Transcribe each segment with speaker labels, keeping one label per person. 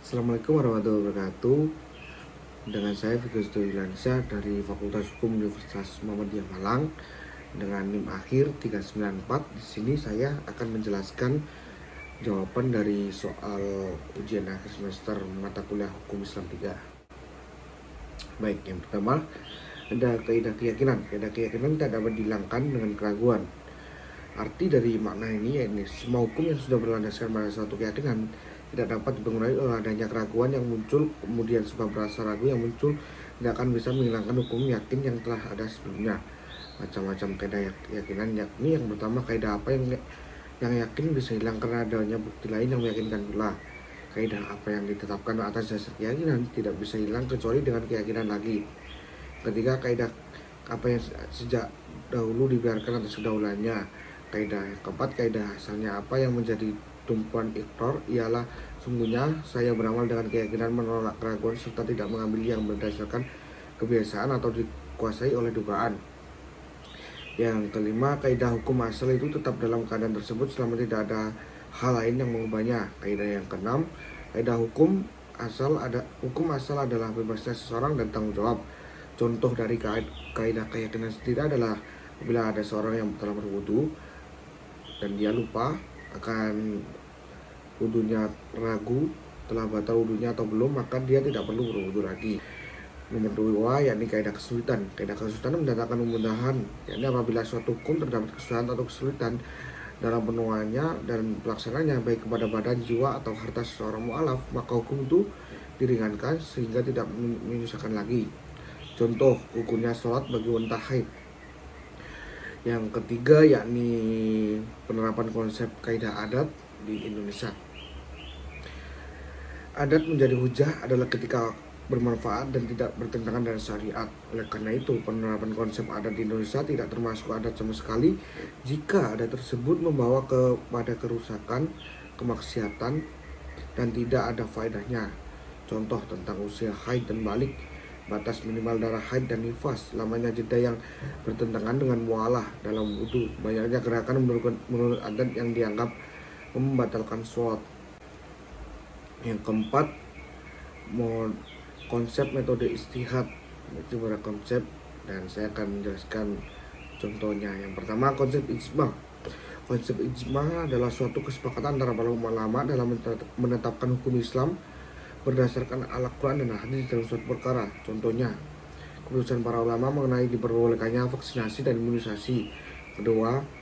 Speaker 1: Assalamualaikum warahmatullahi wabarakatuh. Dengan saya Fikri Sitoilansyah dari Fakultas Hukum Universitas Muhammadiyah Malang dengan NIM akhir 394. Di sini saya akan menjelaskan jawaban dari soal ujian akhir semester mata kuliah Hukum Islam 3. Baik, yang pertama ada kaidah keyakinan. Kaidah keyakinan tidak dapat dihilangkan dengan keraguan. Arti dari makna ini yaitu semua hukum yang sudah berlandaskan pada suatu keyakinan tidak dapat dipengaruhi oleh adanya keraguan yang muncul, kemudian sebab rasa ragu yang muncul tidak akan bisa menghilangkan hukum yakin yang telah ada sebelumnya. Macam-macam kaidah keyakinan, yakni yang pertama kaidah apa yang yakin bisa hilang karena adanya bukti lain yang meyakinkan pula. Kaidah apa yang ditetapkan atas dasar keyakinan tidak bisa hilang kecuali dengan keyakinan lagi. Ketiga, kaidah apa yang sejak dahulu dibiarkan atas kedahulannya. Kaidah yang keempat, kaidah asalnya apa yang menjadi tumpuan ikrar ialah sungguhnya saya beramal dengan keyakinan menolak keraguan serta tidak mengambil yang berdasarkan kebiasaan atau dikuasai oleh dugaan. Yang kelima, kaidah hukum asal itu tetap dalam keadaan tersebut selama tidak ada hal lain yang mengubahnya. Kaidah yang keenam, kaidah hukum asal adalah bebasnya seseorang dan tanggung jawab. Contoh dari kaidah keyakinan sendiri adalah apabila ada seorang yang telah berwudu dan dia lupa akan wudunya, ragu telah batal wudunya atau belum, maka dia tidak perlu berwudu lagi. Nomor 2 yakni kaidah kesulitan. Kaidah kesulitan mendatangkan kemudahan, yakni apabila suatu hukum terdapat kesulitan atau kesulitan dalam penuhannya dan pelaksananya baik kepada badan, jiwa atau harta seseorang mu'alaf, maka hukum itu diringankan sehingga tidak menyusahkan lagi. Contoh hukumnya sholat bagi wanita haid. Yang ketiga yakni penerapan konsep kaidah adat di Indonesia. Adat menjadi hujah adalah ketika bermanfaat dan tidak bertentangan dengan syariat. Oleh karena itu, penerapan konsep adat di Indonesia tidak termasuk adat sama sekali jika adat tersebut membawa kepada kerusakan, kemaksiatan, dan tidak ada faedahnya. Contoh tentang usia haid dan balik, batas minimal darah haid dan nifas, lamanya jeda yang bertentangan dengan mualah dalam wudu, banyaknya gerakan menurut adat yang dianggap membatalkan sholat. Yang keempat, konsep metode ijtihad. Itu beberapa konsep dan saya akan menjelaskan contohnya. Yang pertama, konsep ijma. Konsep ijma adalah suatu kesepakatan antara para ulama dalam menetapkan hukum Islam berdasarkan Al-Quran dan hadis dalam suatu perkara. Contohnya, keputusan para ulama mengenai diperbolehkannya vaksinasi dan imunisasi. Kedua,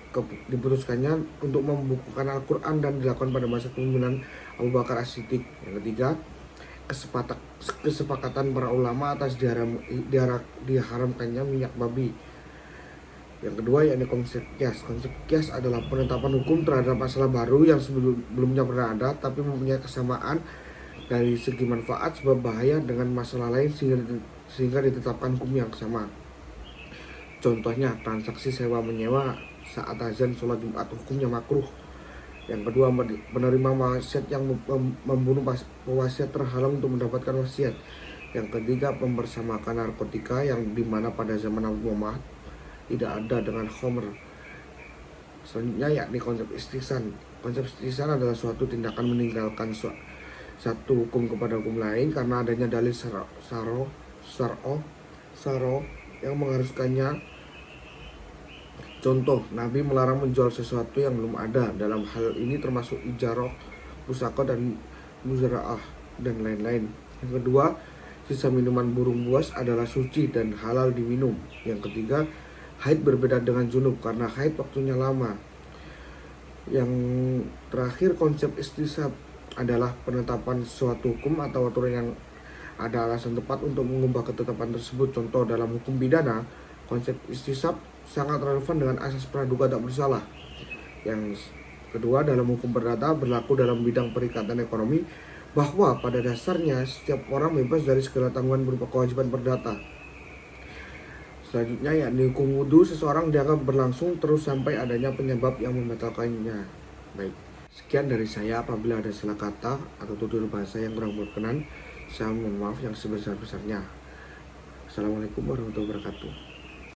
Speaker 1: diputuskannya untuk membukukan Al-Quran dan dilakukan pada masa kepemimpinan Abu Bakar As-Siddiq. Yang ketiga, kesepakatan para ulama atas diharamkannya minyak babi. Yang kedua yakni konsep kias. Konsep kias adalah penetapan hukum terhadap masalah baru yang sebelumnya pernah ada tapi mempunyai kesamaan dari segi manfaat sebab bahaya dengan masalah lain sehingga ditetapkan hukum yang sama. Contohnya transaksi sewa menyewa saat azan sholat Jumat, hukumnya makruh. Yang kedua, penerima wasiat yang membunuh pewasiat terhalang untuk mendapatkan wasiat. Yang ketiga, mempersamakan narkotika yang dimana pada zaman Abu Muhammad tidak ada dengan khamr. Selanjutnya yakni konsep istihsan. Konsep istihsan adalah suatu tindakan meninggalkan satu hukum kepada hukum lain karena adanya dalil syar'o yang mengharuskannya. Contoh, Nabi melarang menjual sesuatu yang belum ada. Dalam hal ini termasuk ijarah, pusaka, dan muzara'ah, dan lain-lain. Yang kedua, sisa minuman burung buas adalah suci dan halal diminum. Yang ketiga, haid berbeda dengan junub karena haid waktunya lama. Yang terakhir, konsep istisab adalah penetapan suatu hukum atau aturan yang ada alasan tepat untuk mengubah ketetapan tersebut. Contoh dalam hukum pidana, konsep istisab sangat relevan dengan asas praduga tak bersalah. Yang kedua, dalam hukum perdata berlaku dalam bidang perikatan ekonomi bahwa pada dasarnya setiap orang bebas dari segala tanggungan berupa kewajiban perdata. Selanjutnya yakni hukum wudu, seseorang dianggap berlangsung terus sampai adanya penyebab yang membatalkannya. Baik, sekian dari saya. Apabila ada salah kata atau tutur bahasa yang kurang berkenan, saya mohon maaf yang sebesar-besarnya. Assalamualaikum warahmatullahi wabarakatuh.